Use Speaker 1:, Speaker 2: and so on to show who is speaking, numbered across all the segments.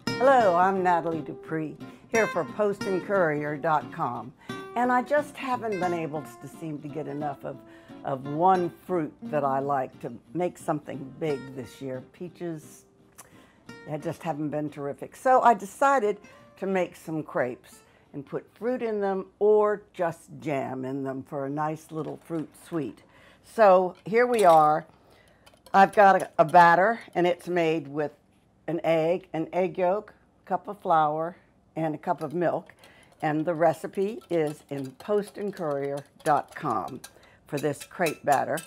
Speaker 1: Hello, I'm Natalie Dupree, here for PostandCourier.com, and I just haven't been able to seem to get enough of one fruit that I like to make something big this year. Peaches, they just haven't been terrific. So I decided to make some crepes and put fruit in them or just jam in them for a nice little fruit sweet. So here we are. I've got a batter, and it's made with an egg yolk, a cup of flour, and a cup of milk. And the recipe is in postandcourier.com for this crepe batter.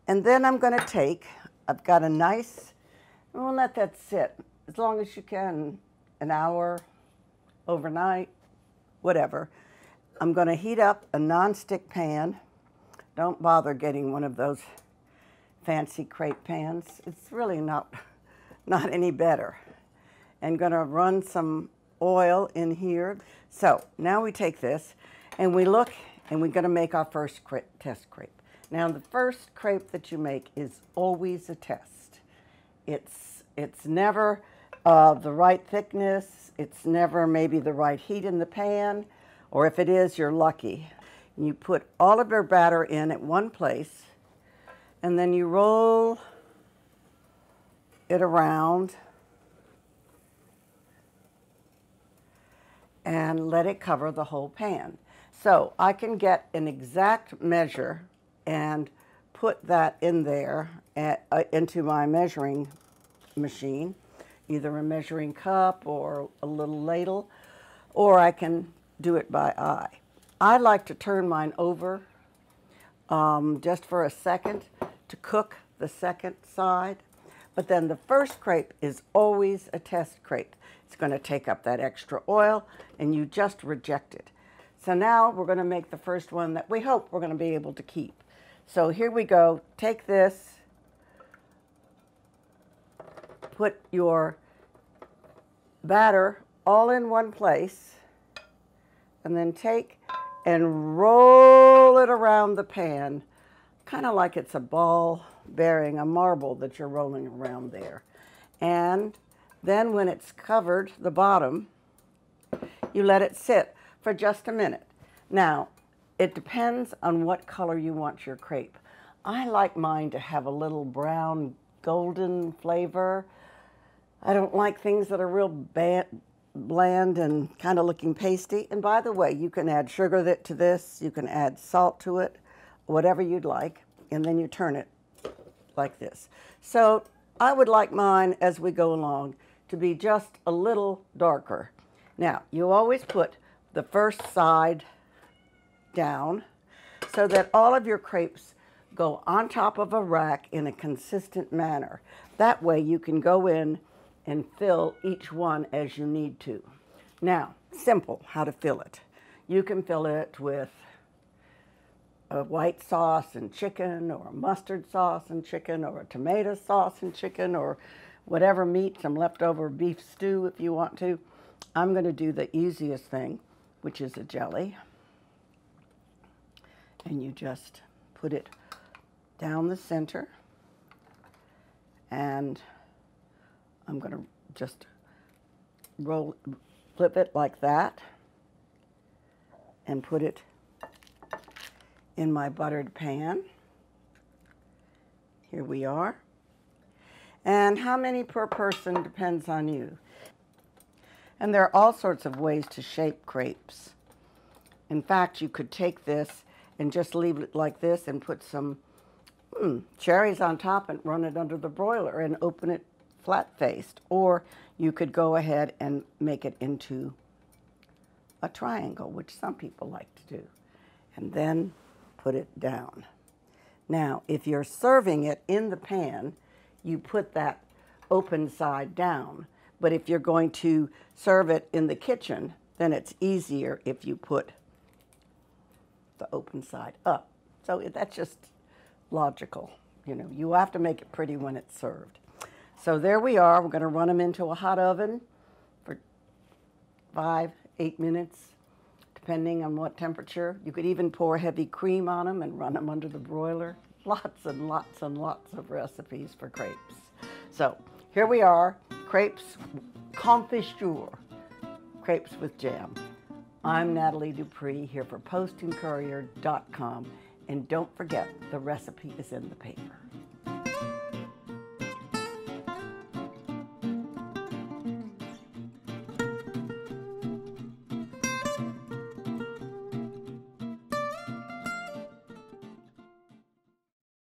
Speaker 1: And then I'm going to I've got a nice, we'll let that sit as long as you can, an hour, overnight, whatever. I'm going to heat up a nonstick pan. Don't bother getting one of those fancy crepe pans. It's really not any better. And going to run some oil in here. So now we take this and we look and we're going to make our first test crepe. Now the first crepe that you make is always a test. It's never the right thickness. It's never maybe the right heat in the pan, or if it is, you're lucky. And you put all of your batter in at one place, and then you roll it around and let it cover the whole pan. So I can get an exact measure and put that in there into my measuring machine, either a measuring cup or a little ladle, or I can do it by eye. I like to turn mine over just for a second to cook the second side. But then the first crepe is always a test crepe. It's going to take up that extra oil, and you just reject it. So now we're going to make the first one that we hope we're going to be able to keep. So here we go. Take this, put your batter all in one place, and then take and roll it around the pan, kind of like it's a ball bearing a marble that you're rolling around there. And then when it's covered, the bottom, you let it sit for just a minute. Now, it depends on what color you want your crepe. I like mine to have a little brown golden flavor. I don't like things that are real bland and kind of looking pasty. And by the way, you can add sugar to this, you can add salt to it, whatever you'd like, and then you turn it like this. So I would like mine, as we go along, to be just a little darker. Now, you always put the first side down so that all of your crepes go on top of a rack in a consistent manner. That way you can go in and fill each one as you need to. Now, simple how to fill it. You can fill it with a white sauce and chicken, or a mustard sauce and chicken, or a tomato sauce and chicken, or whatever meat, some leftover beef stew if you want to. I'm going to do the easiest thing, which is a jelly. And you just put it down the center, and I'm going to just flip it like that and put it in my buttered pan. Here we are. And how many per person depends on you. And there are all sorts of ways to shape crepes. In fact, you could take this and just leave it like this and put some cherries on top and run it under the broiler and open it flat-faced. Or you could go ahead and make it into a triangle, which some people like to do. And then put it down. Now, if you're serving it in the pan, you put that open side down. But if you're going to serve it in the kitchen, then it's easier if you put the open side up. So that's just logical. You know, you have to make it pretty when it's served. So there we are. We're going to run them into a hot oven for 5-8 minutes depending on what temperature. You could even pour heavy cream on them and run them under the broiler. Lots and lots and lots of recipes for crepes. So here we are, crepes confiture, crepes with jam. I'm Natalie Dupree here for PostandCourier.com, and don't forget the recipe is in the paper.